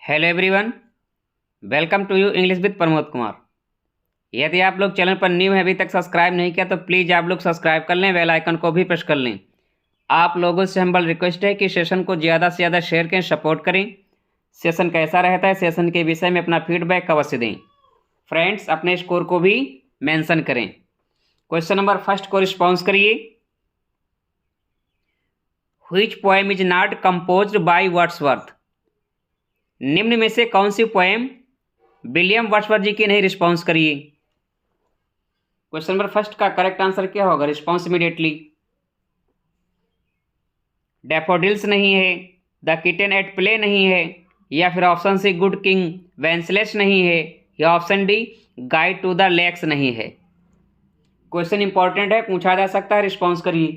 Hello everyone, welcome to you English with Pramod Kumar. यदि आप लोग चैनल पर न्यू हैं, अभी तक सब्सक्राइब नहीं किया तो प्लीज़ आप लोग सब्सक्राइब कर लें, बेल आइकन को भी प्रेस कर लें। आप लोगों से हम्बल रिक्वेस्ट है कि सेशन को ज़्यादा से ज़्यादा शेयर करें, सपोर्ट करें। सेशन कैसा रहता है, सेशन के विषय में अपना फीडबैक अवश्य दें। फ्रेंड्स, अपने स्कोर को भी मेंशन करें। क्वेश्चन नंबर फर्स्ट को रिस्पॉन्स करिए। Which poem is not composed by Wordsworth? निम्न में से कौन सी पोएम विलियम वर्ड्सवर्थ जी की नहीं? रिस्पॉन्स करिए। क्वेश्चन नंबर फर्स्ट का करेक्ट आंसर क्या होगा? Response immediately. डैफोडिल्स नहीं है, द किटन एट प्ले नहीं है, या फिर option C good king Wenceslas नहीं है, या option D guide to the lakes नहीं है। क्वेश्चन इंपॉर्टेंट है, पूछा जा सकता है। रिस्पॉन्स करिए।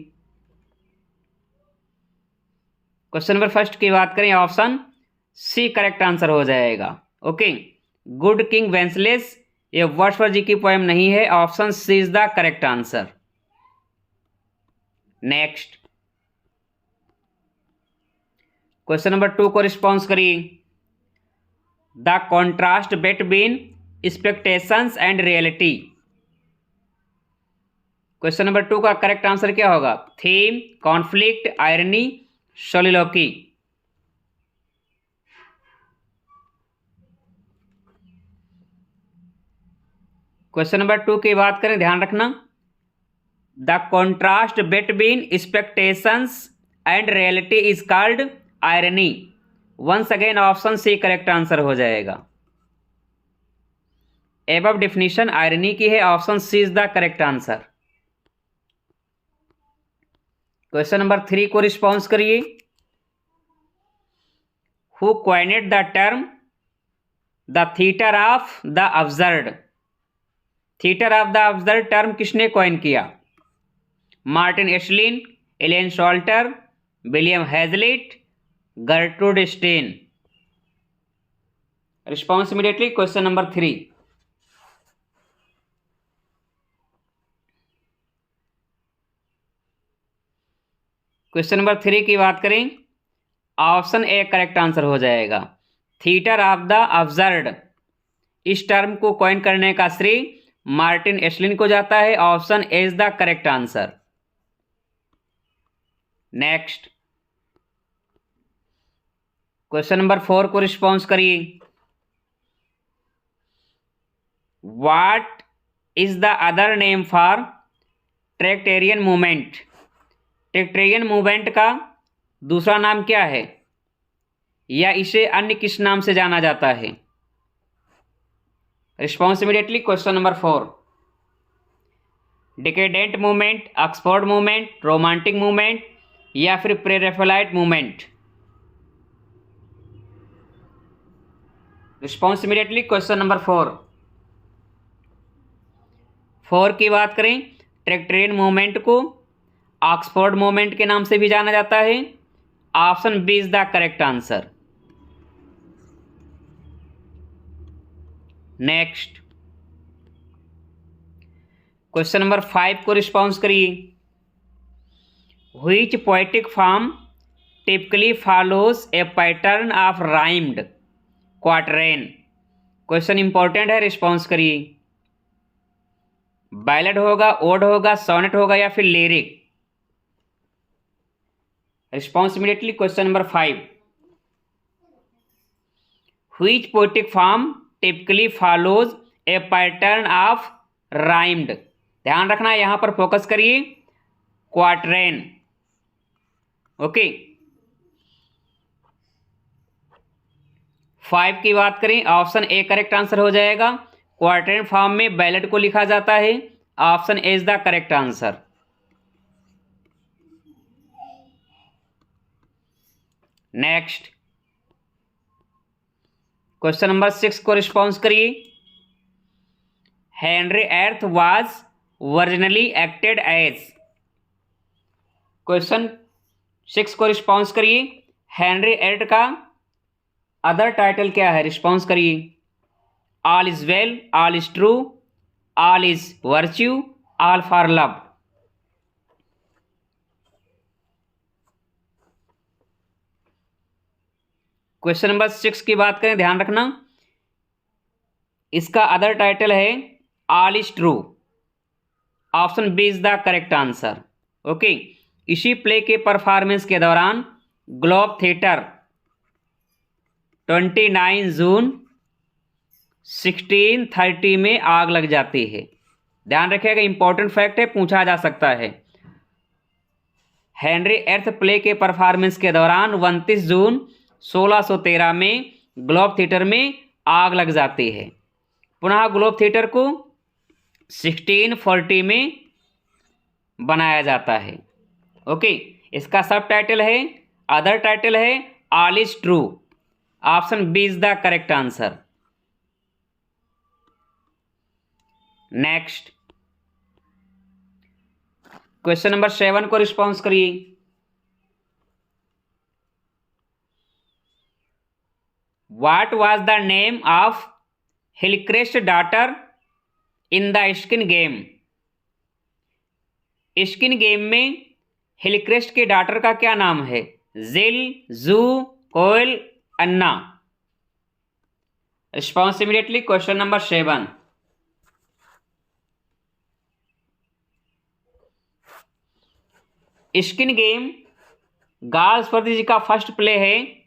क्वेश्चन नंबर फर्स्ट की बात करें, ऑप्शन सी करेक्ट आंसर हो जाएगा। ओके, गुड किंग वेंसलेस ये वर्ड्सवर्थ जी की पोएम नहीं है। Option C is the correct answer. Next question number 2 को रिस्पॉन्स करिए। The contrast between expectations and reality. Question number 2 का करेक्ट आंसर क्या होगा? Theme, conflict, irony, soliloquy. Question number 2 की बात करें, ध्यान रखना। The contrast between expectations and reality is called irony. Once again option C correct answer हो जाएगा। एबव डेफिनेशन आयरनी की है। Option C is the correct answer. Question number 3 को रिस्पॉन्स करिए। Who coined the term the theatre of the absurd? Theatre of the absurd term किसने coin किया? Martin Esslin, Elaine Showalter, William Hazlitt, Gertrude Stein. Response immediately. Question number 3। Question number 3 की बात करें, option A correct answer हो जाएगा। Theatre of the absurd इस term को coin करने का श्रेय मार्टिन एशलिन को जाता है। Option A is the correct answer. Next question number 4 को रिस्पॉन्स करिए। What is the other name for Tractarian movement? Tractarian movement का दूसरा नाम क्या है, या इसे अन्य किस नाम से जाना जाता है? Response immediately. Question number 4। Decadent movement, Oxford movement, romantic movement, या फिर Pre-Raphaelite movement? Response immediately. Question number 4 की बात करें, ट्रैक्टेरियन मूवमेंट को ऑक्सफोर्ड मूवमेंट के नाम से भी जाना जाता है। Option B is the correct answer. Next question number 5 को रिस्पॉन्स करिए। Which poetic form typically follows a pattern of rhymed quatrain? Question important है, रिस्पॉन्स करिए। बैलेड होगा, ओड होगा, सोनेट होगा, या फिर lyric? Response immediately. Question number 5। Which poetic form typically follows a pattern of rhymed? ध्यान रखना, यहां पर फोकस करिए। क्वार्टरेन। ओके, 5 की बात करें, ऑप्शन ए करेक्ट आंसर हो जाएगा। क्वार्टरेन फॉर्म में बैलेड को लिखा जाता है। Option A is the correct answer. Next question number 6 को रिस्पॉन्स करिए। Henry Eighth was originally acted as? Question 6 को रिस्पॉन्स करिए। हेनरी एर्थ का अदर टाइटल क्या है? रिस्पॉन्स करिए। All is well, all is true, all is virtue, all for love? Question number 6 की बात करें, ध्यान रखना, इसका अदर टाइटल है all is true. Option B is the correct answer. Okay, इसी प्ले के परफॉर्मेंस के दौरान ग्लोब थिएटर 29 जून 1630 में आग लग जाती है। ध्यान रखिएगा, इंपॉर्टेंट फैक्ट है, पूछा जा सकता है। हेनरी एर्थ प्ले के परफॉर्मेंस के दौरान 29 जून 1613 में ग्लोब थिएटर में आग लग जाती है। पुनः ग्लोब थिएटर को 1640 में बनाया जाता है। ओके, इसका सब टाइटल है, अदर टाइटल है all is true. Option B is the correct answer. Next, question number 7 को रिस्पॉन्स करिए। What was the name of Hillcrest daughter in the skin game. Skin game में Hillcrest के daughter का क्या नाम है? Jill, Jew, Coyle, Anna. Response immediately. Question number 7, skin game Galsworthy ji का first play है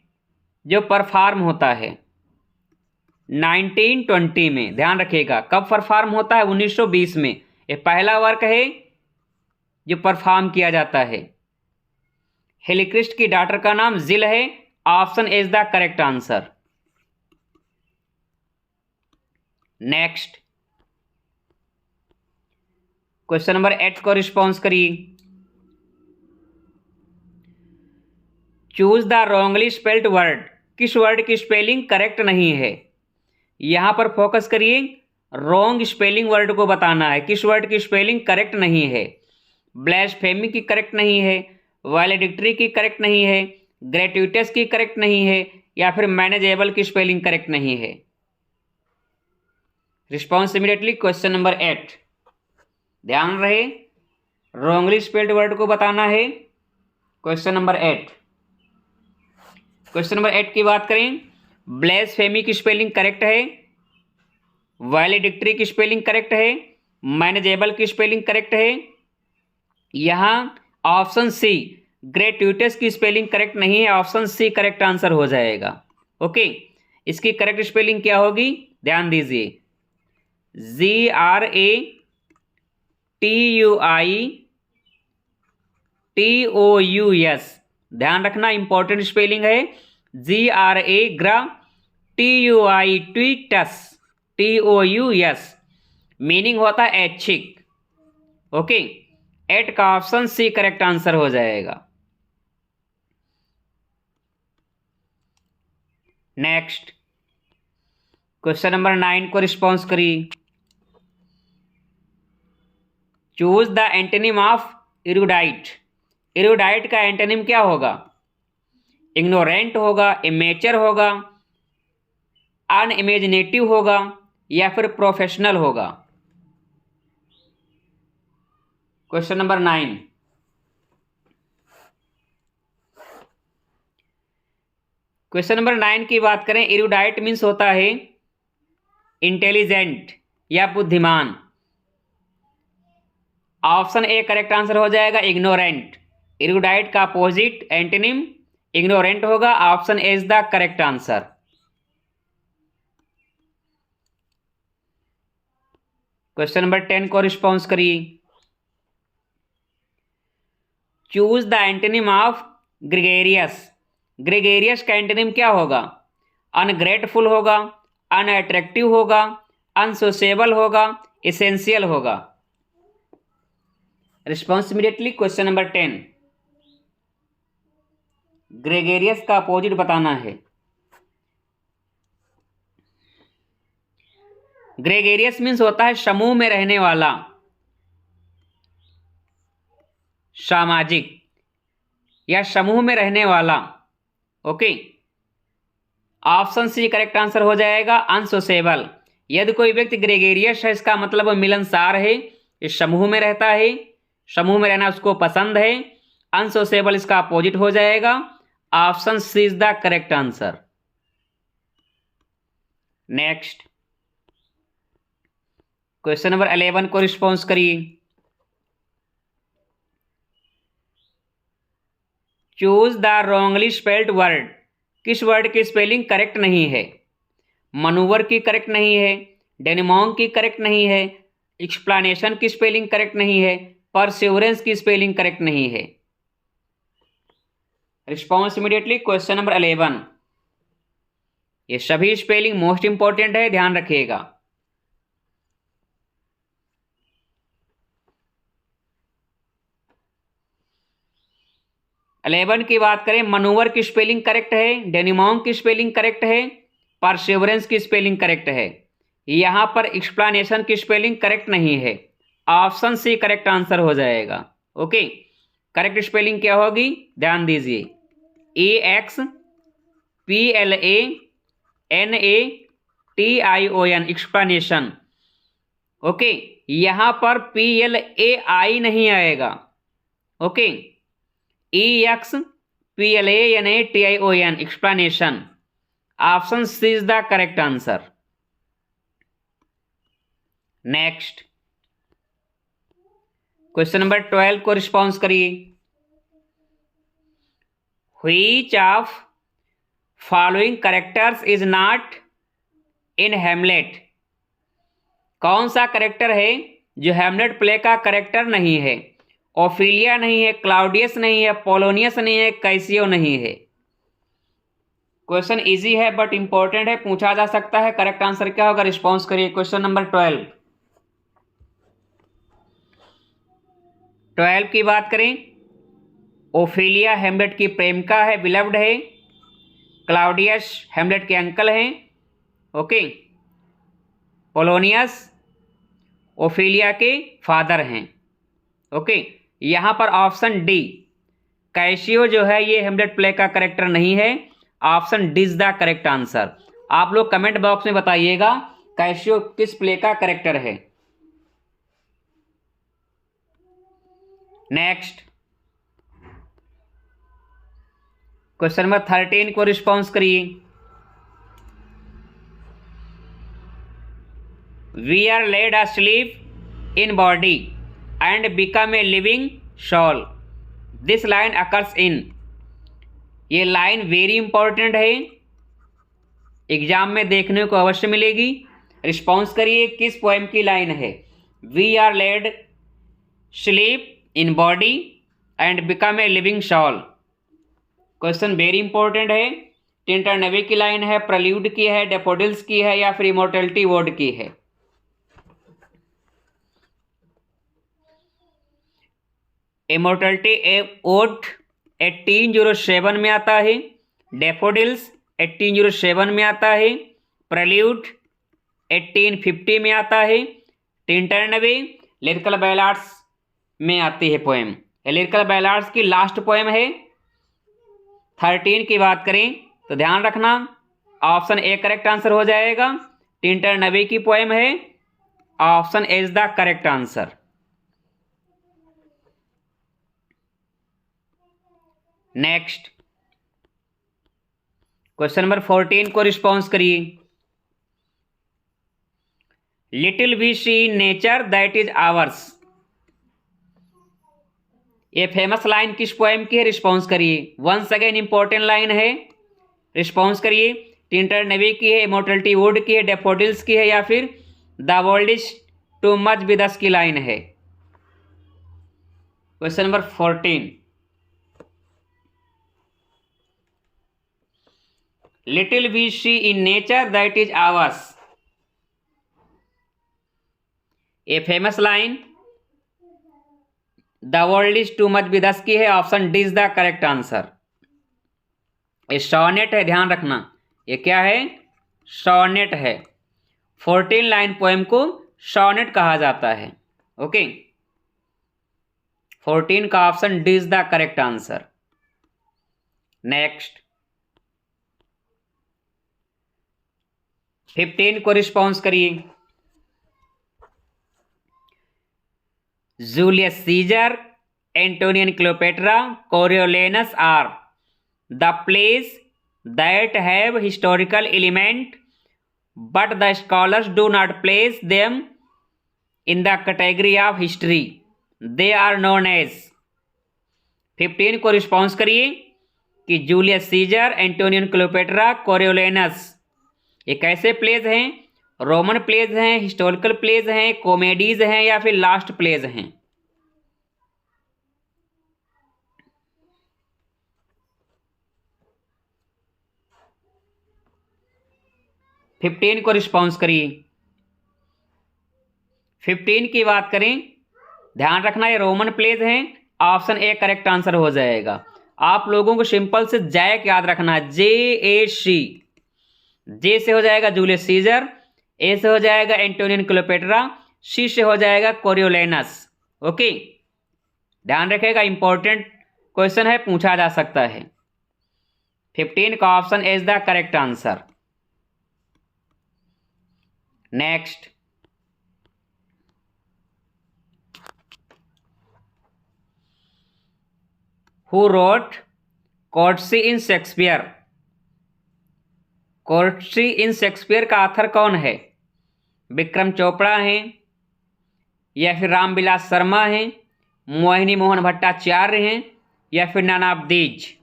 जो परफॉर्म होता है 1920 में। ध्यान रखिएगा, कब परफॉर्म होता है? 1920 में। ये पहला वर्क है जो परफॉर्म किया जाता है। हिलक्रेस्ट की डॉटर का नाम जिल है। Option is the correct answer. Next, question number 8 को रिस्पॉन्स करिए। Choose the wrongly spelled word. किस वर्ड की स्पेलिंग करेक्ट नहीं है? यहां पर फोकस करिए, रॉन्ग स्पेलिंग वर्ड को बताना है, किस वर्ड की स्पेलिंग करेक्ट नहीं है। ब्लास्फेमी की करेक्ट नहीं है, वैलेडिक्टरी की करेक्ट नहीं है, ग्रेट्यूटस की करेक्ट नहीं है, या फिर मैनेजेबल की स्पेलिंग करेक्ट नहीं है। Response immediately. क्वेश्चन नंबर 8, ध्यान रहे, रॉन्गली स्पेल्ड वर्ड को बताना है। क्वेश्चन नंबर 8, क्वेश्चन नंबर 8 की बात करें, ब्लास्फेमी की स्पेलिंग करेक्ट है, वैलेडिक्टरी की स्पेलिंग करेक्ट है, मैनेजेबल की स्पेलिंग करेक्ट है। यहां ऑप्शन सी ग्रेट्यूटस की स्पेलिंग करेक्ट नहीं है। ऑप्शन सी करेक्ट आंसर हो जाएगा। ओके, इसकी करेक्ट स्पेलिंग क्या होगी? ध्यान दीजिए, GRATUITOUS। ध्यान रखना, इंपॉर्टेंट स्पेलिंग है। GRATUITOUS, मीनिंग होता है ऐच्छिक। ओके, 8 का ऑप्शन सी करेक्ट आंसर हो जाएगा। नेक्स्ट, क्वेश्चन नंबर 9 को रिस्पॉन्स करिए। Choose the antonym of erudite. Erudite का एंटोनिम क्या होगा? इग्नोरेंट होगा, इमेच्योर होगा, अनइमेजिनेटिव होगा, या फिर प्रोफेशनल होगा। क्वेश्चन नंबर 9, क्वेश्चन नंबर 9 की बात करें, इरुडाइट मीन्स होता है इंटेलिजेंट या बुद्धिमान। ऑप्शन ए करेक्ट आंसर हो जाएगा, इग्नोरेंट। इरुडाइट का अपोजिट एंटोनिम इग्नोरेंट होगा। Option A is the correct answer. Question number 10 को रिस्पॉन्स करिए। Choose the antonym of gregarious. Gregarious का एंटोनिम क्या होगा? अनग्रेटफुल होगा, अनअट्रैक्टिव होगा, अनसोशेबल होगा, एसेंशियल होगा। Response immediately. Question number 10, gregarious का अपोजिट बताना है। ग्रेगेरियस मीन्स होता है समूह में रहने वाला, सामाजिक या समूह में रहने वाला। Okay, option C correct answer हो जाएगा, अनसोशेबल। यदि कोई व्यक्ति ग्रेगेरियस है, इसका मतलब वो मिलनसार है, इस समूह में रहता है, समूह में रहना उसको पसंद है। अनसोशेबल इसका अपोजिट हो जाएगा। Option C is the correct answer. Next question number 11 को रिस्पॉन्स करिए। Choose the wrongly spelled word. किस वर्ड की स्पेलिंग करेक्ट नहीं है? मनूवर की करेक्ट नहीं है, डेनिमोंग की करेक्ट नहीं है, एक्सप्लेनेशन की स्पेलिंग करेक्ट नहीं है, परसेवरेंस की स्पेलिंग करेक्ट नहीं है। Response immediately question number 11। ये सभी स्पेलिंग मोस्ट इंपॉर्टेंट है, ध्यान रखिएगा। अलेवन की बात करें, मनूवर की स्पेलिंग करेक्ट है, डेनिमोंग की स्पेलिंग करेक्ट है, परसेवरेंस की स्पेलिंग करेक्ट है। यहां पर एक्सप्लेनेशन की स्पेलिंग करेक्ट नहीं है। ऑप्शन सी करेक्ट आंसर हो जाएगा। ओके, करेक्ट स्पेलिंग क्या होगी, ध्यान दीजिए। EXPLANATION explanation. ओके, यहां पर PLAI नहीं आएगा। Okay, EXPLANATION explanation. Option C is the correct answer. Next question number 12 को रिस्पॉन्स करिए। Which of following characters is not in Hamlet. कौन सा कैरेक्टर है जो हेमलेट प्ले का कैरेक्टर नहीं है? ओफिलिया नहीं है, क्लाउडियस नहीं है, पोलोनियस नहीं है, कैसियो नहीं है। क्वेश्चन इजी है बट इंपॉर्टेंट है, पूछा जा सकता है। करेक्ट आंसर क्या होगा, रिस्पॉन्स करिए। क्वेश्चन नंबर 12 की बात करें, ओफिलिया हेमलेट की प्रेमिका है, बिलव्ड है। क्लाउडियस हेमलेट के अंकल हैं। ओके, पोलोनियस ओफिलिया के फादर हैं। ओके, यहां पर ऑप्शन डी कैसियो जो है ये हेमलेट प्ले का करेक्टर नहीं है। Option D is the correct answer. आप लोग कमेंट बॉक्स में बताइएगा कैसियो किस प्ले का करेक्टर है। नेक्स्ट क्वेश्चन नंबर 13 को रिस्पॉन्स करिए। We are laid asleep in body and become a living soul. This line occurs in। ये लाइन वेरी इंपॉर्टेंट है, एग्जाम में देखने को अवश्य मिलेगी। रिस्पॉन्स करिए, किस पोएम की लाइन है? We are laid sleep in body and become a living soul. Question very important है। टिंटर नेवी की लाइन है, प्रल्यूड की है, डेफोडिल्स की है या फिर इमोर्टलिटी वर्ड की है? इमोर्टलिटी ओड 1807 में आता है, डेफोडिल्स 1807 में आता है, प्रल्यूड 1850 में आता है, टिंटरनवे लिरिकल बैलाड्स में आती है पोएम। लिरिकल बैलाड्स की लास्ट पोएम है। 13 की बात करें तो ध्यान रखना ऑप्शन ए करेक्ट आंसर हो जाएगा। टिंटरनवे की पोएम है, option A is the correct answer. Next question number 14 को रिस्पॉन्स करिए। Little we see nature that is ours. ये फेमस लाइन किस पोएम की है? रिस्पॉन्स करिए। वंस अगेन इंपॉर्टेंट लाइन है, रिस्पॉन्स करिए। टिंटर नेवी की है, इमोर्टलिटी वुड की है, डेफोडिल्स की है या फिर the world is too much with us की लाइन है? Question number 14। Little we see in nature that is ours. A famous line the world is too much with us की है, option D is the correct answer. ये sonnet है, ध्यान रखना। ये क्या है? सोनेट है। 14 लाइन पोएम को सोनेट कहा जाता है। ओके, 14 का option D is the correct answer. Next 15 को रिस्पॉन्स करिए। Julius Caesar, Antony and Cleopatra, Coriolanus are the plays that have historical element but the scholars do not place them in the category of history. They are known as। 15 को response करिए कि Julius Caesar, Antony and Cleopatra, कोरियोलेनस ये कैसे plays हैं? Roman pledge हैं, historical pledge हैं, comedies हैं या फिर लास्ट प्लेज हैं? फिफ्टीन को रिस्पॉन्स करिए। 15 की बात करें, ध्यान रखना ये रोमन प्लेज हैं। ऑप्शन ए करेक्ट आंसर हो जाएगा। आप लोगों को सिंपल से जैक याद रखना है, JAC। जे से हो जाएगा जूलियस सीजर, ए से हो जाएगा एंटोनियन क्लियोपेट्रा, सी से हो जाएगा कोरियोलेनस। ओके, ध्यान रखिएगा, इंपॉर्टेंट क्वेश्चन है, पूछा जा सकता है। 15 का option is the correct answer. Next, who wrote courtesy in Shakespeare? Courtesy in Shakespeare का ऑथर कौन है? विक्रम चोपड़ा हैं या फिर रामविलास शर्मा हैं, मोहिनी मोहन भट्टाचार्य हैं या फिर none of these?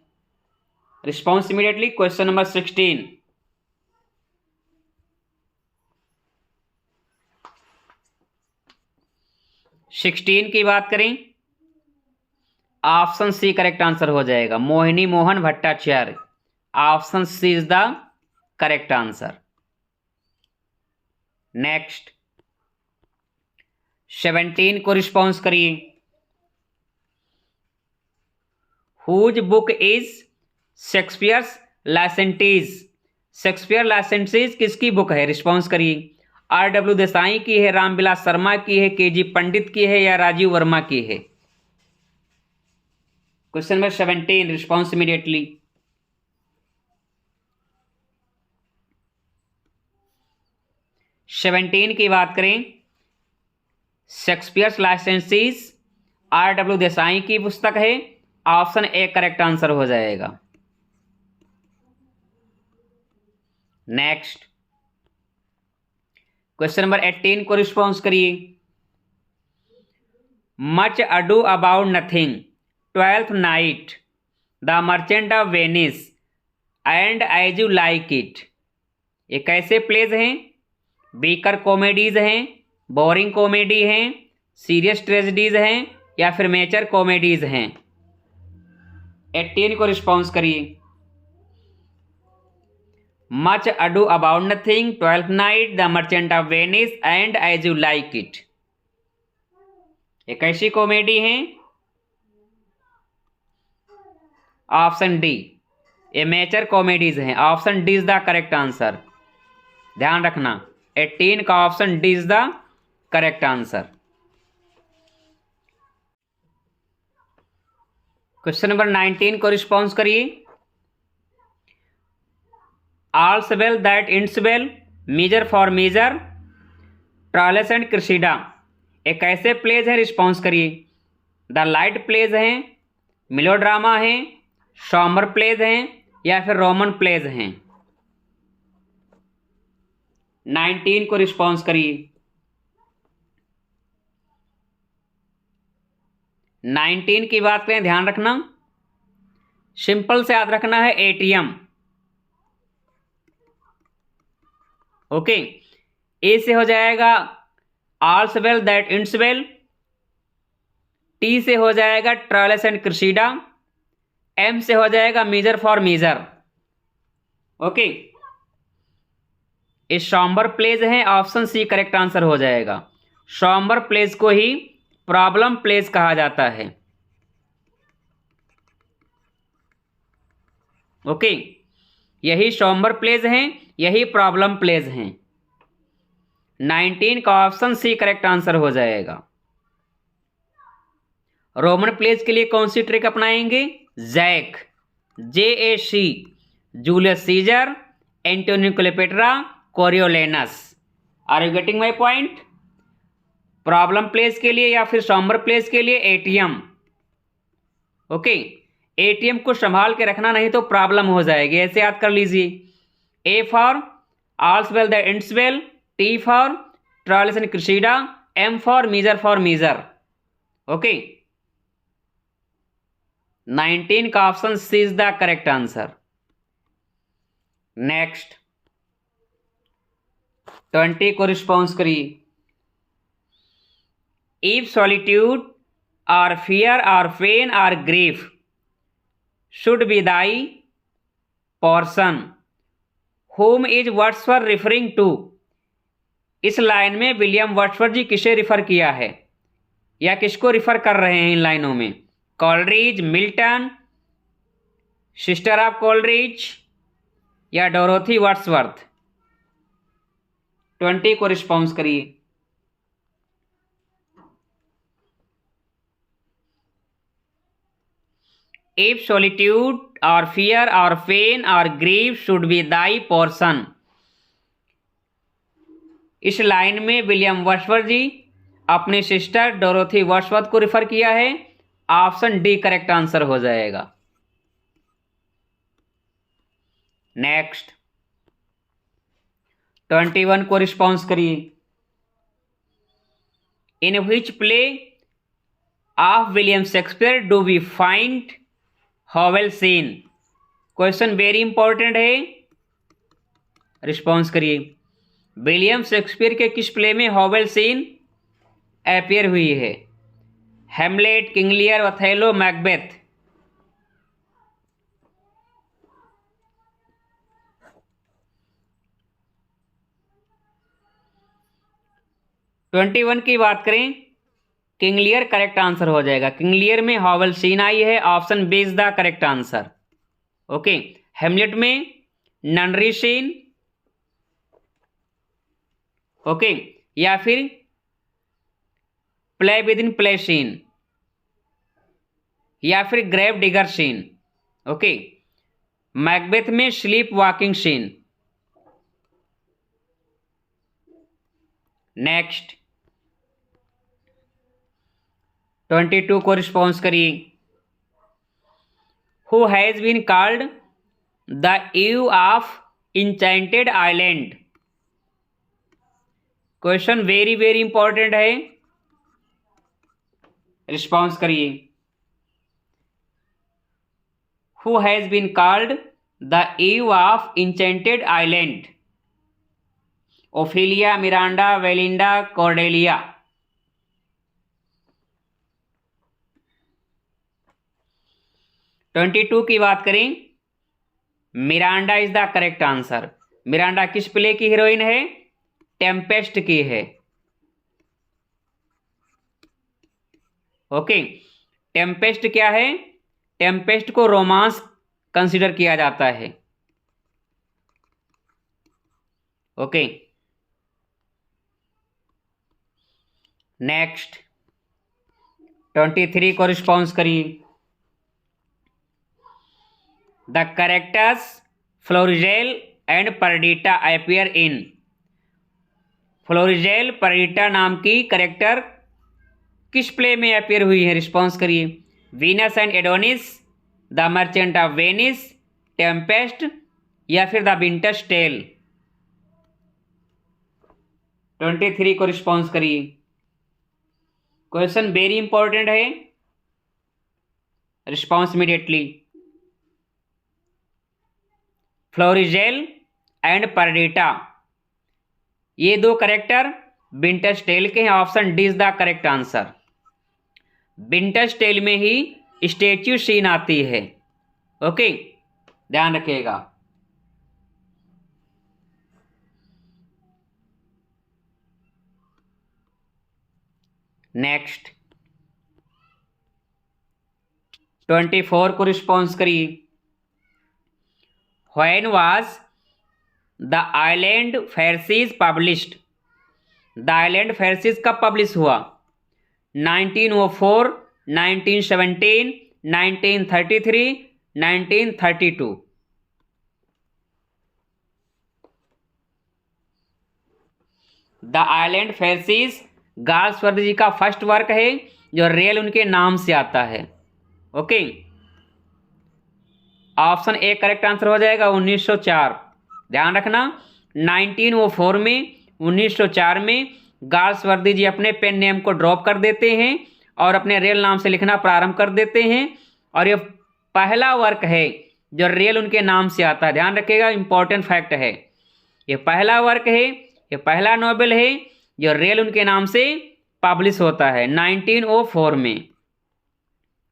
Response immediately. Question number 16। की बात करें, ऑप्शन सी करेक्ट आंसर हो जाएगा, Mohini Mohan Bhattacharya. Option C is the correct answer. Next, 17 को रिस्पॉन्स करिए। Whose book is Shakespeare's licentiates? Shakespeare licentiates किसकी बुक है? रिस्पॉन्स करिए। RW देसाई की है, रामविलास शर्मा की है, KG पंडित की है या राजीव वर्मा की है? Question number 17, response immediately. की बात करें, शेक्सपियर्स लाइसेंसीज RW देसाई की पुस्तक है। ऑप्शन ए करेक्ट आंसर हो जाएगा। नेक्स्ट, क्वेश्चन नंबर 18 को रिस्पॉन्स करिए। Much Ado About Nothing, Twelfth Night, The Merchant of Venice and As You Like It ये कैसे प्लेज हैं? बीकर कॉमेडीज हैं, बोरिंग कॉमेडी हैं, सीरियस ट्रेजेडीज हैं या फिर मेचर कॉमेडीज हैं? 18 को रिस्पॉन्स करिए। Much Ado About Nothing, Twelfth Night, The Merchant of Venice and As You Like It ये कैसी कॉमेडी हैं? ऑप्शन डी, ये मेचर कॉमेडीज हैं। Option D is the correct answer. ध्यान रखना, 18 का option D is the correct answer. Question number 19 को response करिए। All's well that ends well, measure for measure, Troilus and Cressida एक कैसे प्लेज है? रिस्पॉन्स करिए। द लाइट प्लेज हैं, मिलोड्रामा हैं, सॉम्बर प्लेज हैं या फिर रोमन प्लेज हैं? 19 को रिस्पॉन्स करिए। 19 की बात करें, ध्यान रखना, सिंपल से याद रखना है ATM। ओके, ए से हो जाएगा All's well that ends well, T से हो जाएगा ट्रायलस एंड क्रिसिडा, एम से हो जाएगा मेजर फॉर मेजर। ओके, ये सॉम्बर प्लेज है, ऑप्शन सी करेक्ट आंसर हो जाएगा। सॉम्बर प्लेज को ही प्रॉब्लम प्लेज कहा जाता है। ओके, यही सॉम्बर प्लेज हैं, यही प्रॉब्लम प्लेज हैं। 19 का ऑप्शन सी करेक्ट आंसर हो जाएगा। रोमन प्लेज के लिए कौन सी ट्रिक अपनाएंगे? Jack, JAC, Julius Caesar, Antonio Cleopatra, Coriolanus. Are you getting my point? Problem plays के लिए या फिर सॉम्बर प्लेज के लिए ATM। ओके, ATM को संभाल के रखना, नहीं तो प्रॉब्लम हो जाएगी। ऐसे याद कर लीजिए, A for All's well the ends well, T for Troilus and Cressida, M for measure. Okay, 19 का option C is the correct answer. Next 20 को रिस्पॉन्स करिए। इफ सॉलिट्यूड और फियर और पेन और grief should be thy portion, whom is Wordsworth referring to. इस line में William Wordsworth ji किसे refer किया है या किसको रिफर कर रहे हैं इन लाइनों में? Coleridge, Milton, sister of Coleridge या डोरोथी वर्ड्सवर्थ? 20 को रिस्पॉन्स करिए। इफ सॉलिट्यूड और फियर और पेन और grief should be thy portion, इस लाइन में विलियम वर्ड्सवर्थ जी अपनी सिस्टर डोरोथी वर्ड्सवर्थ को रिफर किया है। ऑप्शन डी करेक्ट आंसर हो जाएगा। नेक्स्ट 21 को रिस्पॉन्स करिए। In which play of William Shakespeare do we find hovel scene? Question very important है, रिस्पॉन्स करिए। विलियम शेक्सपियर के किस प्ले में हॉवेल सीन अपीयर हुई है? Hamlet, King Lear, Othello, Macbeth? 21 की बात करें, किंग लियर करेक्ट आंसर हो जाएगा। किंग लियर में हॉवेल सीन आई है, option B is the correct answer. Okay, Hamlet में ननरी सीन, ओके, या फिर play within play scene, या फिर grave digger scene. Okay, Macbeth में स्लीप वॉकिंग सीन। नेक्स्ट 22 को रिस्पॉन्स करिए। Who has been called the Eve of enchanted island? Question very very important है, response करिए। Who has been called the Eve of enchanted island? Ophelia, Miranda, Belinda, Cordelia? 22 की बात करें, Miranda is the correct answer. Miranda किस play की heroine है? Tempest की है। ओके, टेम्पेस्ट क्या है? टेम्पेस्ट को रोमांस कंसीडर किया जाता है। ओके, नेक्स्ट 23 को रिस्पॉन्स करिए। The characters Florizel and Perdita appear in? Florizel, Perdita नाम की कैरेक्टर किस प्ले में अपीयर हुई है? रिस्पॉन्स करिए। Venus and Adonis, the Merchant of Venice, Tempest या फिर द विंटर्स टेल? 23 को रिस्पॉन्स करिए। क्वेश्चन वेरी इंपॉर्टेंट है, response immediately. Florizel and Perdita, ये दो करेक्टर विंटर्स टेल के हैं। Option D is the correct answer. Winter's Tale में ही स्टैच्यू सीन आती है। ओके, ध्यान रखिएगा। नेक्स्ट 24 को रिस्पॉन्स करिए। When was the island Pharisees published? The island Pharisees कब पब्लिश हुआ? 1904, 1917, 1933, 1932? द आइलैंड फेरसीज गाल्सवर्थ जी का फर्स्ट वर्क है जो रेल उनके नाम से आता है। Okay, option A correct answer हो जाएगा 1904। ध्यान रखना, 1904 में, 1904 में गार्सवर्दी जी अपने पेन नेम को ड्रॉप कर देते हैं और अपने रियल नाम से लिखना प्रारंभ कर देते हैं। और ये पहला वर्क है जो रियल उनके नाम से आता है। ध्यान रखिएगा, इंपॉर्टेंट फैक्ट है, ये पहला वर्क है, ये पहला नोवेल है जो रियल उनके नाम से पब्लिश होता है 1904 में।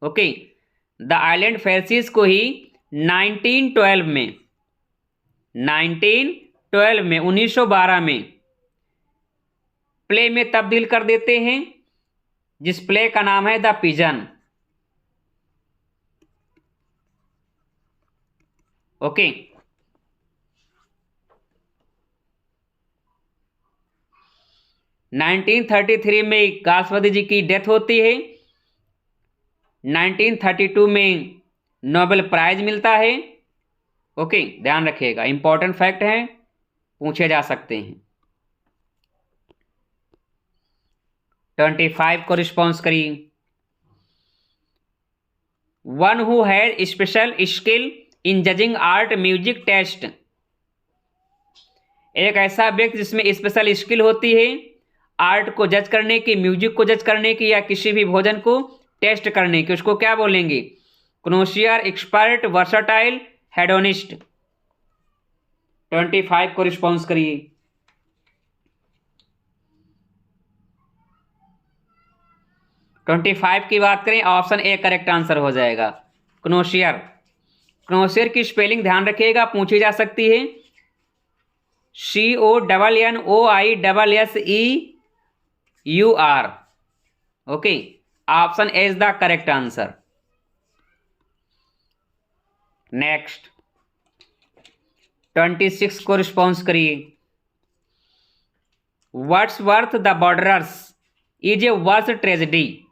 ओके, द आइलैंड फेल्सीज को ही 1912 में 1912 में प्ले में तब्दील कर देते हैं, जिस प्ले का नाम है द पिजन। ओके, 1933 में गार्सवर्दी जी की डेथ होती है। 1932 में नोबेल प्राइज मिलता है। ओके, ध्यान रखिएगा, इंपॉर्टेंट फैक्ट हैं, पूछे जा सकते हैं। 25 को रिस्पॉन्स करिए। One who has special skill in judging art music taste. एक ऐसा व्यक्ति जिसमें स्पेशल स्किल होती है आर्ट को जज करने की, म्यूजिक को जज करने की, या किसी भी भोजन को टेस्ट करने की, उसको क्या बोलेंगे? कनोशियर, एक्सपर्ट, वर्सटाइल, हेडोनिस्ट। 25 को रिस्पॉन्स करिए। ट्वेंटी 25 की बात करें, ऑप्शन ए करेक्ट आंसर हो जाएगा, कनोशियर। कनोशियर की स्पेलिंग ध्यान रखिएगा, पूछी जा सकती है। CONNOISSEUR। Okay, option A is the correct answer. Next 26 को रिस्पॉन्स करिए। Wordsworth the borderers is a verse tragedy.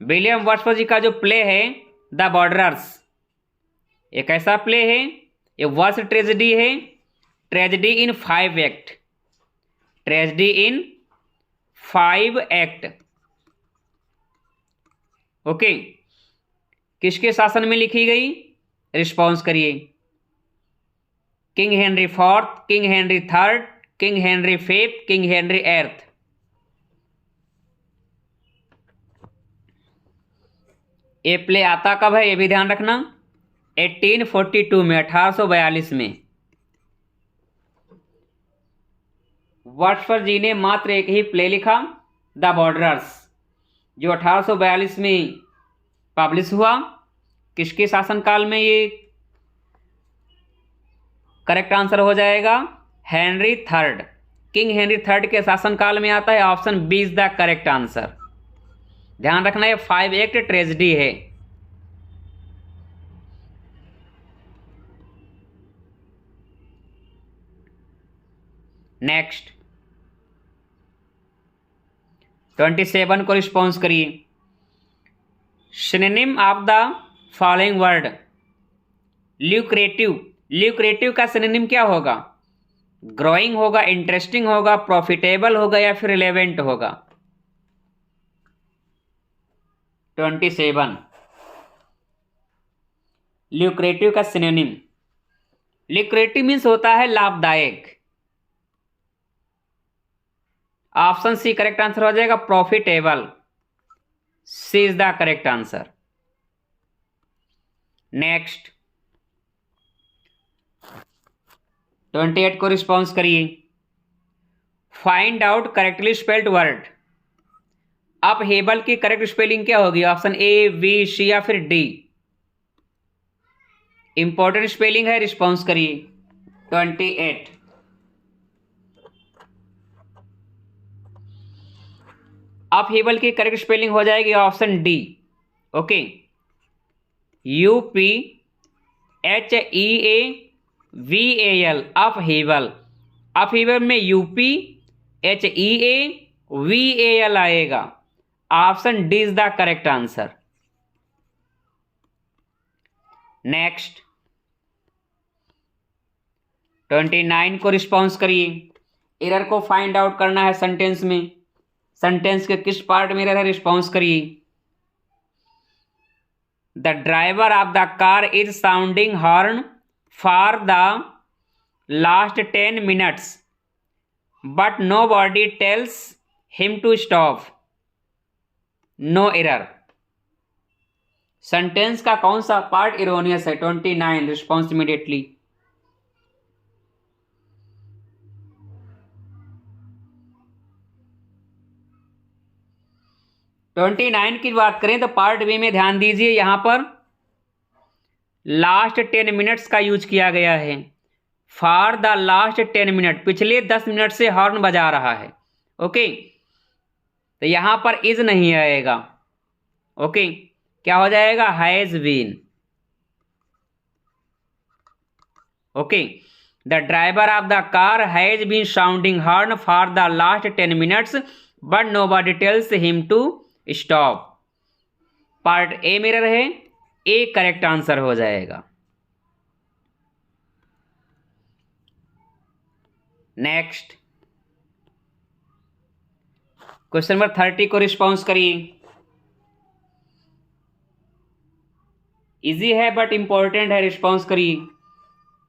William Wordsworth ji का जो प्ले है द बॉर्डरर्स, एक ऐसा प्ले है, ये वर्स ट्रेजेडी है। Tragedy in 5 act, tragedy in 5 act. Okay, किसके शासन में लिखी गई? रिस्पॉन्स करिए। King Henry Fourth, King Henry Third, King Henry Fifth, King Henry Eighth. ये प्ले आता कब है ये भी ध्यान रखना, 1842 में, 1842 में। वर्ड्सवर्थ जी ने मात्र एक ही प्ले लिखा, द बॉर्डरर्स, जो 1842 में पब्लिश हुआ। किसके शासनकाल में? ये करेक्ट आंसर हो जाएगा Henry Third, King Henry Third के शासनकाल में आता है। Option B is the correct answer. ध्यान रखना, ये 5 एक्ट ट्रेजेडी है। नेक्स्ट 27 को रिस्पॉन्स करिए। Synonym of the following word. Lucrative, lucrative का सिनोनिम क्या होगा? ग्रोइंग होगा, इंटरेस्टिंग होगा, प्रॉफिटेबल होगा, या फिर रिलेवेंट होगा? 27 ल्यूक्रेटिव का सिनोनिम। ल्यूक्रेटिव मीन्स होता है लाभदायक। ऑप्शन सी करेक्ट आंसर हो जाएगा, profitable. C is the correct answer. Next 28 को रिस्पॉन्स करिए। Find out correctly spelled word. Upheaval की करेक्ट स्पेलिंग क्या होगी? ऑप्शन ए, बी, सी या फिर डी। इंपॉर्टेंट स्पेलिंग है, रिस्पॉन्स करिए। 28 अपहेबल की करेक्ट स्पेलिंग हो जाएगी ऑप्शन डी। Okay, UPHEAVAL, अपहेबल। अपहेबल में UPHEAVAL आएगा। Option D is the correct answer. Next 29 को रिस्पॉन्स करिए। एरर को फाइंड आउट करना है सेंटेंस में। सेंटेंस के किस पार्ट में एरर है? रिस्पॉन्स करिए। The driver of the car is sounding horn for the last 10 minutes but nobody tells him to stop. No error. Sentence का कौन सा पार्ट इरोनियस है? 29. Response immediately. ट्वेंटी 29 की बात करें तो पार्ट बी में ध्यान दीजिए, यहां पर लास्ट 10 मिनट्स का यूज किया गया है. फॉर द लास्ट 10 मिनट, पिछले 10 मिनट से हॉर्न बजा रहा है. ओके, तो यहां पर इज नहीं आएगा. ओके, क्या हो जाएगा? Has been. Okay, the driver of the car has been sounding horn for the last 10 minutes but nobody tells him to stop. Part A मिरर है, ए करेक्ट आंसर हो जाएगा. नेक्स्ट क्वेश्चन नंबर 30 को response करिए. Easy है but important है, response करिए.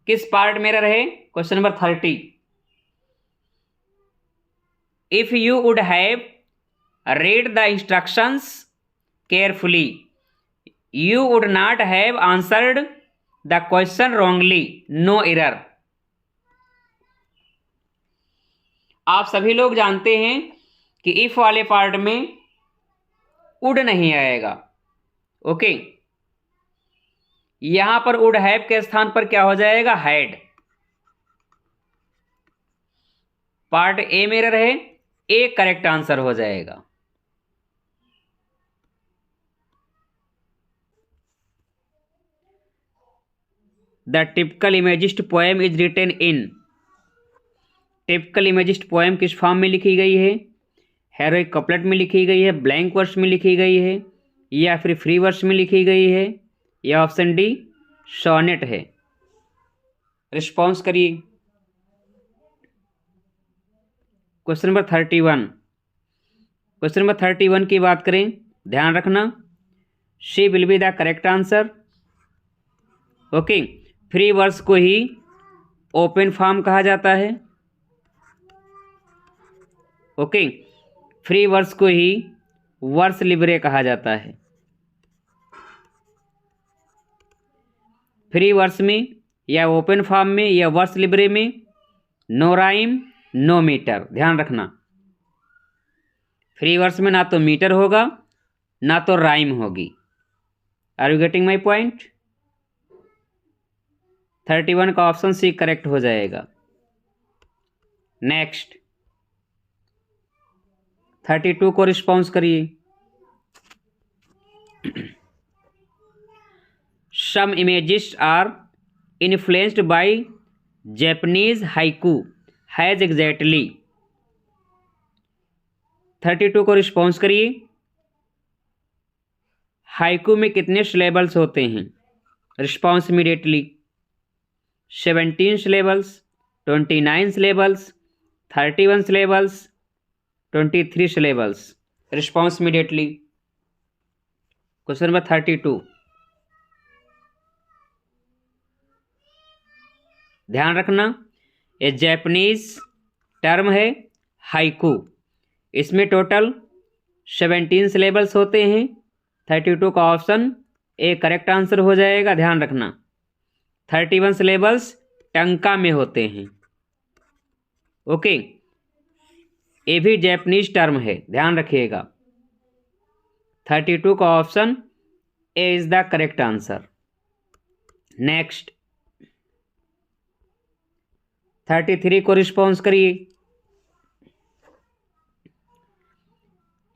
किस पार्ट मिरर है? Question number 30. If you would have read the instructions carefully you would not have answered the question wrongly. No error. आप सभी लोग जानते हैं कि इफ वाले पार्ट में वुड नहीं आएगा. ओके, यहां पर वुड हैव के स्थान पर क्या हो जाएगा? हैड. पार्ट ए मिरर है, ए करेक्ट आंसर हो जाएगा. The typical imagist poem is written in. Typical imagist poem किस फॉर्म में लिखी गई है? हेरोइक कपलेट में लिखी गई है, ब्लैंक वर्स में लिखी गई है, या फिर फ्री वर्स में लिखी गई है, या ऑप्शन डी सोनेट है? रिस्पॉन्स करिए. Question number 31. क्वेश्चन नंबर 31 की बात करें, ध्यान रखना, C will be the correct answer. Okay, free verse को ही ओपन फॉर्म कहा जाता है. ओके, फ्री वर्स को ही वर्स लिब्रे कहा जाता है. फ्री वर्स में या ओपन फॉर्म में या वर्स लिब्रे में नो राइम नो मीटर. ध्यान रखना, फ्री वर्स में ना तो मीटर होगा ना तो राइम होगी. Are you getting my point? 31 का ऑप्शन सी करेक्ट हो जाएगा. नेक्स्ट 32 को रिस्पॉन्स करिए. Some imagist are influenced by Japanese haiku has exactly. 32 को रिस्पॉन्स करिए. हाइकू में कितने सिलेबल्स होते हैं? Response immediately. 17 syllables, 29 syllables, 31 syllables, 23 syllables. Response immediately. Question number 32. ध्यान रखना, ये जापानीज टर्म है हाइकू. इसमें टोटल 17 सिलेबल्स होते हैं. 32 का ऑप्शन ए करेक्ट आंसर हो जाएगा. ध्यान रखना, 31 सिलेबल्स टंका में होते हैं. ओके, ये भी जापानीज टर्म है, ध्यान रखिएगा. 32 का option A is the correct answer. Next 33 को रिस्पॉन्स करिए.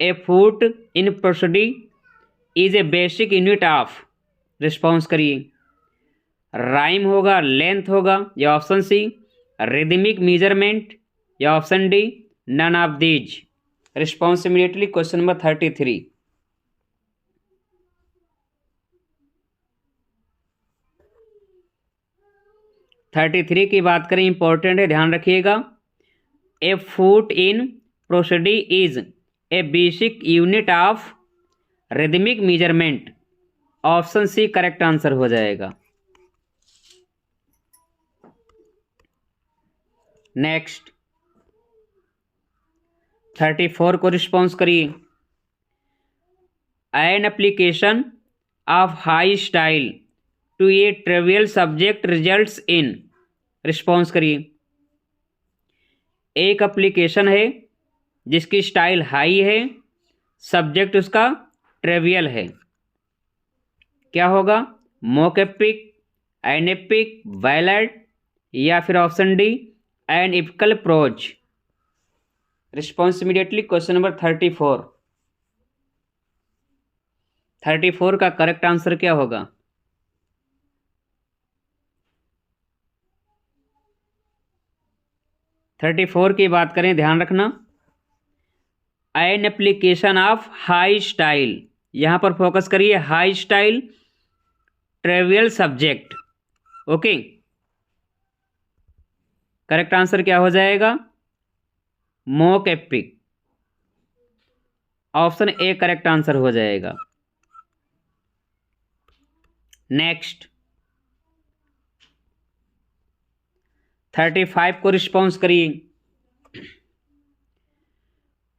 A foot in prosody is a basic unit of. Response करिए. राइम होगा, लेंथ होगा, या ऑप्शन सी रिदमिक मेजरमेंट, या option D none of these. Response immediately. Question number 33. की बात करें, इंपॉर्टेंट है, ध्यान रखिएगा. A foot in prosody is a basic unit of rhythmic measurement. Option C correct answer हो जाएगा. नेक्स्ट 34 को रिस्पॉन्स करिए। An application of high style to a trivial subject results in. Response करिए। एक एप्लीकेशन है जिसकी स्टाइल हाई है, subject उसका ट्रिवियल है, क्या होगा? मोकेपिक, एनेपिक, वैलिड, या फिर option D an epical prose. Response immediately. Question number 34 का करेक्ट आंसर क्या होगा? थर्टी फोर की बात करें, ध्यान रखना, an application of high style, यहां पर फोकस करिए, high style trivial subject. Okay, correct answer क्या हो जाएगा? Mock epic. Option A correct answer हो जाएगा। नेक्स्ट 35 को रिस्पॉन्स करिए।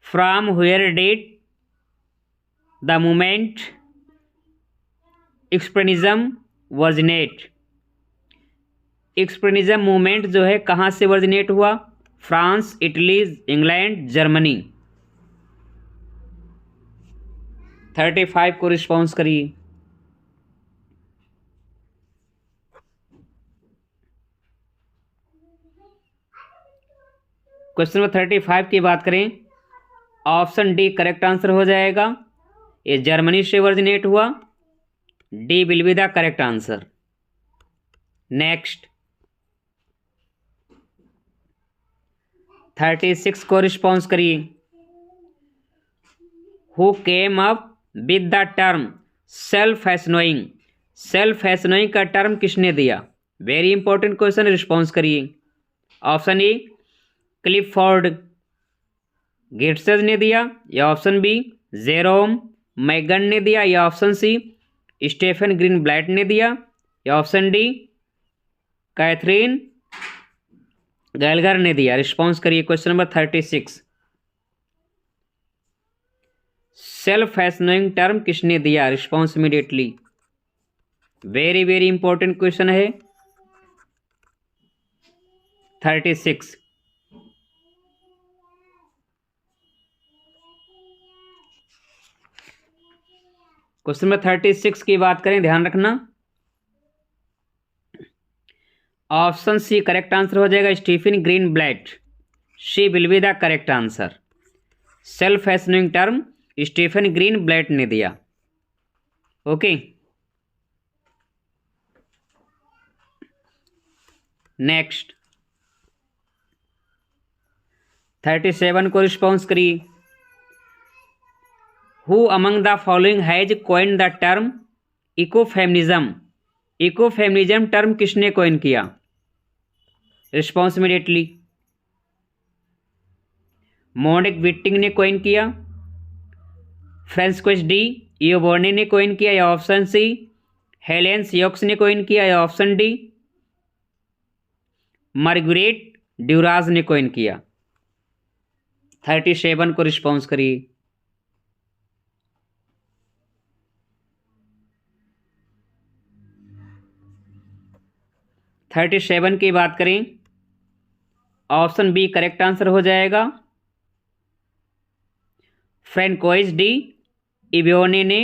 From where did the movement expressionism originate. Expressionism movement जो है कहाँ से वर्जिनेट हुआ? France, Italy, England, Germany. 35 को रिस्पॉन्स करिए। क्वेश्चन नंबर 35 की बात करें, ऑप्शन डी करेक्ट आंसर हो जाएगा। ये जर्मनी से वर्जिनेट हुआ। D will be the correct answer. Next 36 को रिस्पॉन्स करिए। Who came up with the term self fashioning. Self fashioning का टर्म किसने दिया? वेरी इंपॉर्टेंट क्वेश्चन, रिस्पॉन्स करिए। ऑप्शन ए क्लिफोर्ड गेट्सेस ने दिया, या ऑप्शन बी जेरोम मैगन ने दिया, या ऑप्शन सी स्टेफन ग्रीनब्लैट ने दिया, या ऑप्शन डी कैथरीन गैलगर ने दिया। रिस्पॉन्स करिए। Question number 36, self fashioning term किसने दिया? Response immediately. Very very important question है। 36 क्वेश्चन नंबर 36 की बात करें, ध्यान रखना, ऑप्शन सी करेक्ट आंसर हो जाएगा, Stephen Greenblatt. C will be the correct answer. Self fashioning term Stephen Greenblatt ने दिया। ओके, नेक्स्ट 37 को रिस्पॉन्स करिए। Who among the following has coined the term ecofeminism. Ecofeminism term किसने coin किया? Response immediately. Monique Wittig ने coin किया, फ्रांसकोइस D Eaubonne ने coin किया, या ऑप्शन सी हेलेन सियोक्स ने कॉइन किया, या ऑप्शन डी मार्गरेट ड्यूराज ने कॉइन किया। 37 को रिस्पॉन्स करिए। थर्टी सेवन की बात करें, ऑप्शन बी करेक्ट आंसर हो जाएगा। फ्रांकोइस डी इयोबोर्ने ने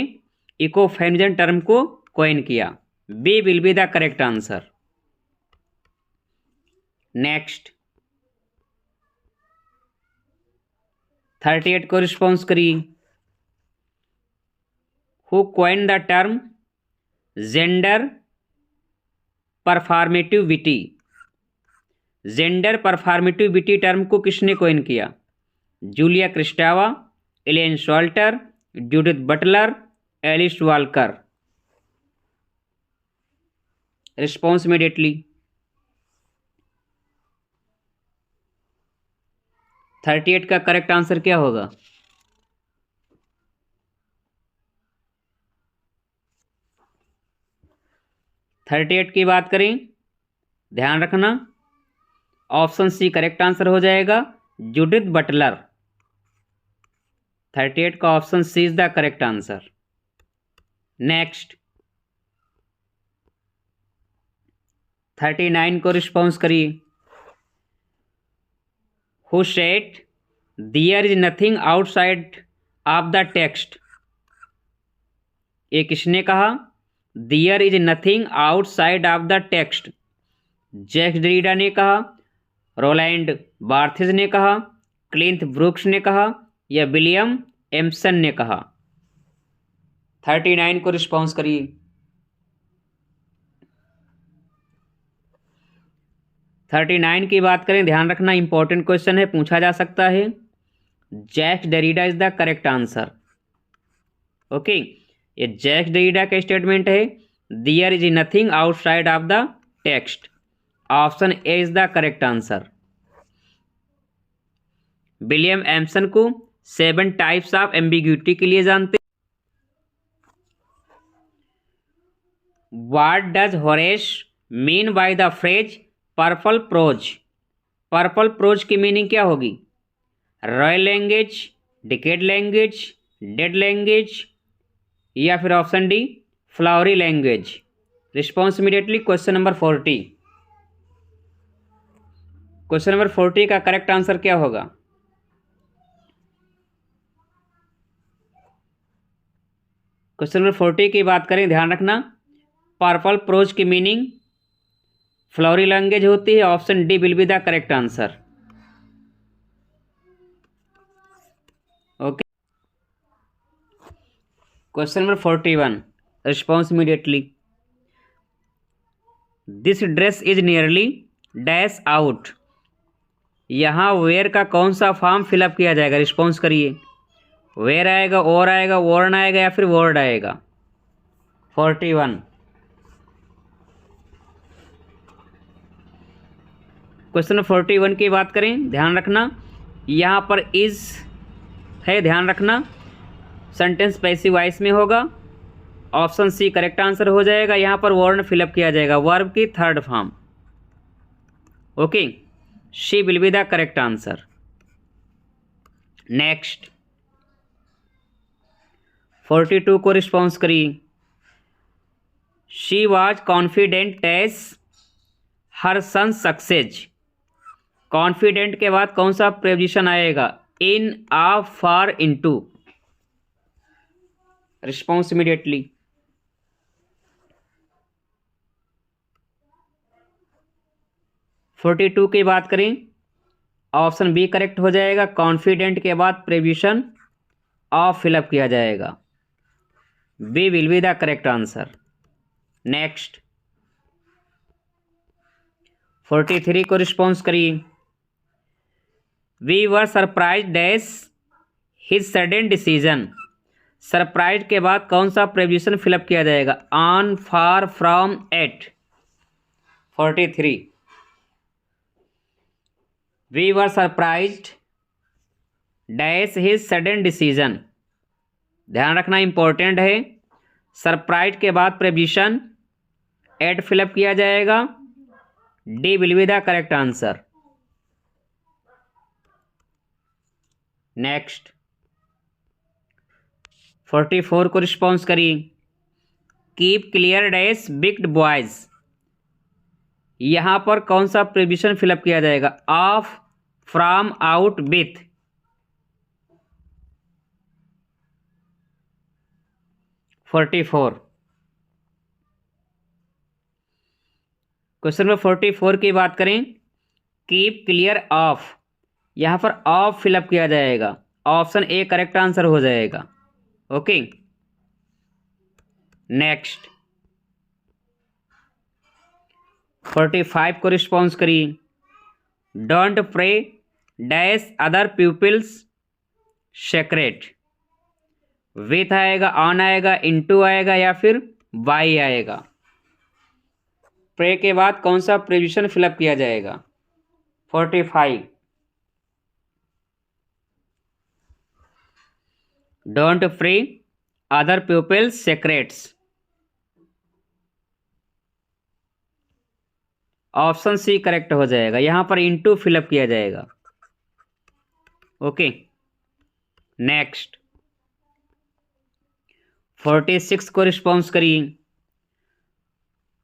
इकोफेमिनिज्म टर्म को कॉइन किया। B will be the correct answer. Next 38 को रिस्पॉन्स करिए। Who coined the term gender performativity. Gender performativity term को किसने कॉइन किया? Julia Kristeva, Elaine Showalter, Judith Butler, Alice Walker. Response immediately. 38 का correct answer क्या होगा? Thirty eight की बात करें, ध्यान रखना, ऑप्शन सी करेक्ट आंसर हो जाएगा, जूडिथ बटलर। 38 का option C is the correct answer. Next 39 को रिस्पॉन्स करिए। Who said there is nothing outside of the text. ये किसने कहा? There is nothing outside of the text. Jacques Derrida ने कहा, रोलैंड बार्थेज ने कहा, क्लिंथ ब्रूक्स ने कहा, या विलियम एम्सन ने कहा? 39 को रिस्पॉन्स करिए। थर्टी नाइन की बात करें, ध्यान रखना इंपॉर्टेंट क्वेश्चन है, पूछा जा सकता है। Jacques Derrida is the correct answer. Okay, ये जैक्स डेरिडा का स्टेटमेंट है, there is nothing outside of the text. Option A is the correct answer. William Empson को 7 टाइप्स ऑफ एम्बिग्यूटी के लिए जानते। What does Horace mean by the phrase purple prose. Purple prose की meaning क्या होगी? Royal language, decade language, dead language, या फिर option D flowery language. Response immediately. Question number 40। Question number 40 का correct answer क्या होगा? क्वेश्चन नंबर 40 की बात करें, ध्यान रखना, पर्पल प्रोज की मीनिंग फ्लोरी लैंग्वेज होती है। Option D will be the correct answer. Okay, question number 41। Response immediately. This dress is nearly dash out. यहाँ वेयर का कौन सा फॉर्म फिलअप किया जाएगा? रिस्पॉन्स करिए। वेयर आएगा, और आएगा, वॉर्न आएगा, या फिर वर्ड आएगा? 41। क्वेश्चन 41 की बात करें, ध्यान रखना, यहाँ पर इज है, ध्यान रखना, सेंटेंस पैसिव वॉइस में होगा। ऑप्शन सी करेक्ट आंसर हो जाएगा। यहाँ पर वर्ड फिलअप किया जाएगा, वर्ब की third form. Okay, C will be the correct answer. Next 42 को रिस्पॉन्स करिए। She was confident as her son success. Confident के बाद कौन सा प्रेपोजिशन आएगा? In, of, for, into. Response immediately. Forty two की बात करें, ऑप्शन बी करेक्ट हो जाएगा। कॉन्फिडेंट के बाद प्रेपोजिशन ऑफ फिलअप किया जाएगा। B will be the correct answer. Next 43 को रिस्पॉन्स करिए। We were surprise dash his sudden decision. Surprise के बाद कौन सा प्रेपोजिशन फिलअप किया जाएगा? On, for, from, at. 43। We were surprised dash his sudden decision. ध्यान रखना इंपॉर्टेंट है, सरप्राइज के बाद प्रेपोजिशन एट फिलअप किया जाएगा। D will be the correct answer. Next 44 को रिस्पॉन्स करिए। Keep clear dash big boys. यहां पर कौन सा प्रेपोजिशन फिलअप किया जाएगा? Of, from, out, with. 44। Question number 44 की बात करें, कीप क्लियर ऑफ, यहां पर ऑफ फिलअप किया जाएगा। ऑप्शन ए करेक्ट आंसर हो जाएगा। ओके, नेक्स्ट 45 को रिस्पॉन्स करिए। Don't pray dash other people's secret. With आएगा, ऑन आएगा, इनटू आएगा, या फिर बाई आएगा? प्रे के बाद कौन सा प्रेपोजिशन फिलअप किया जाएगा? 45। Don't pray other people's secrets. Option C correct हो जाएगा, यहाँ पर इनटू फिलअप किया जाएगा। ओके, नेक्स्ट 46 को रिस्पॉन्स करिए।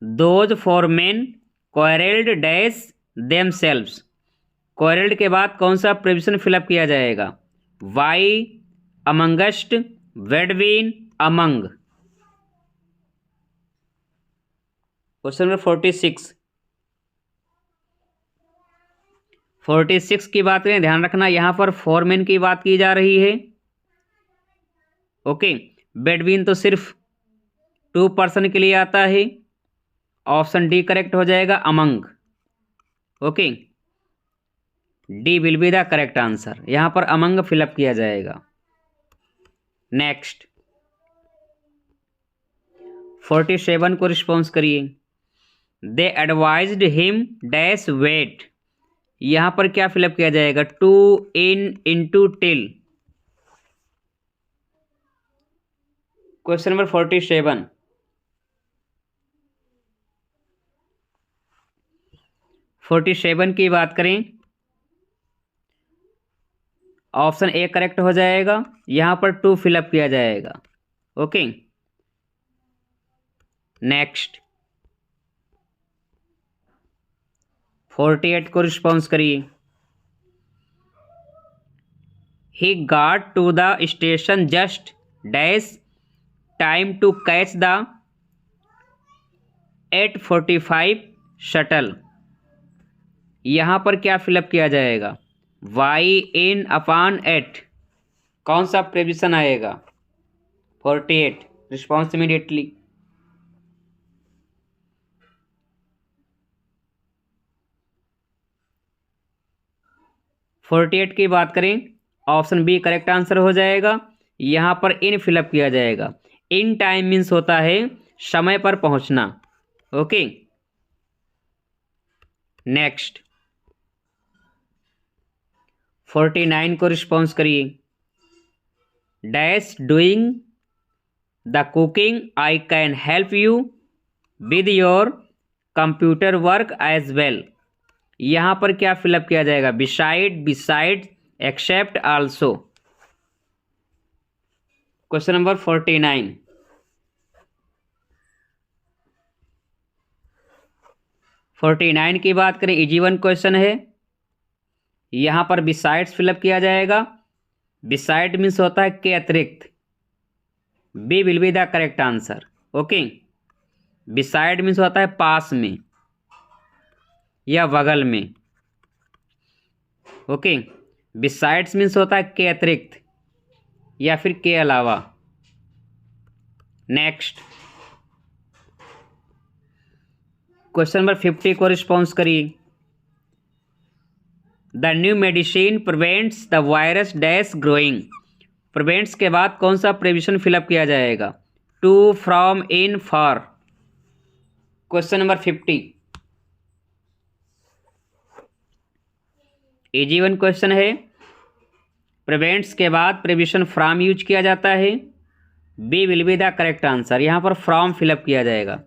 Those four men quarrelled dash themselves. Quarrelled के बाद कौन सा प्रीपोजिशन फिलअप किया जाएगा? By, amongst, between, among. Question number 46 की बात करें, ध्यान रखना यहाँ पर फॉरमैन की बात की जा रही है। ओके, बेडवीन तो सिर्फ 2 पर्सन के लिए आता है। ऑप्शन डी करेक्ट हो जाएगा, among. Okay, D will be the correct answer, यहाँ पर अमंग फिलअप किया जाएगा। नेक्स्ट 47 को रिस्पॉन्स करिए। They advised him dash wait. यहाँ पर क्या फिलअप किया जाएगा? To, in, into, till. Question number 47 की बात करें, ऑप्शन ए करेक्ट हो जाएगा, यहाँ पर 2 फिलअप किया जाएगा। ओके, नेक्स्ट 48 को रिस्पॉन्स करिए। He got to the station just dash time to catch the 8:45 shuttle. यहाँ पर क्या फिलअप किया जाएगा? By, in, upon, at. कौन सा प्रीपोजिशन आएगा? 48 रिस्पॉन्स इमीडिएटली। फोर्टी-एट की बात करें, ऑप्शन बी करेक्ट आंसर हो जाएगा, यहाँ पर इन फिलअप किया जाएगा। इन टाइम मीन्स होता है समय पर पहुंचना। ओके, नेक्स्ट 49 को रिस्पॉन्स करिए। Dash doing the cooking, I can help you with your computer work as well. यहाँ पर क्या फिलअप किया जाएगा? Beside, beside, except, also. Question number 49 की बात करें, इजी वन क्वेश्चन है। यहाँ पर बिसाइड्स फिलअप किया जाएगा। बिसाइड मीन्स होता है के अतिरिक्त। B will be the correct answer. Okay, beside means होता है पास में या बगल में। ओके, बिसाइड्स मीन्स होता है के अतिरिक्त या फिर के अलावा। नेक्स्ट क्वेश्चन नंबर 50 को रिस्पॉन्स करिए। The new medicine prevents the virus dash growing. Prevents के बाद कौन सा प्रीपोजिशन फिलअप किया जाएगा? To, from, in, for. Question number 50 easy one question है। प्रिवेंट्स के बाद प्रीपोजिशन फ्रॉम यूज किया जाता है। B will be the correct answer, यहाँ पर फ्रॉम फिलअप किया जाएगा।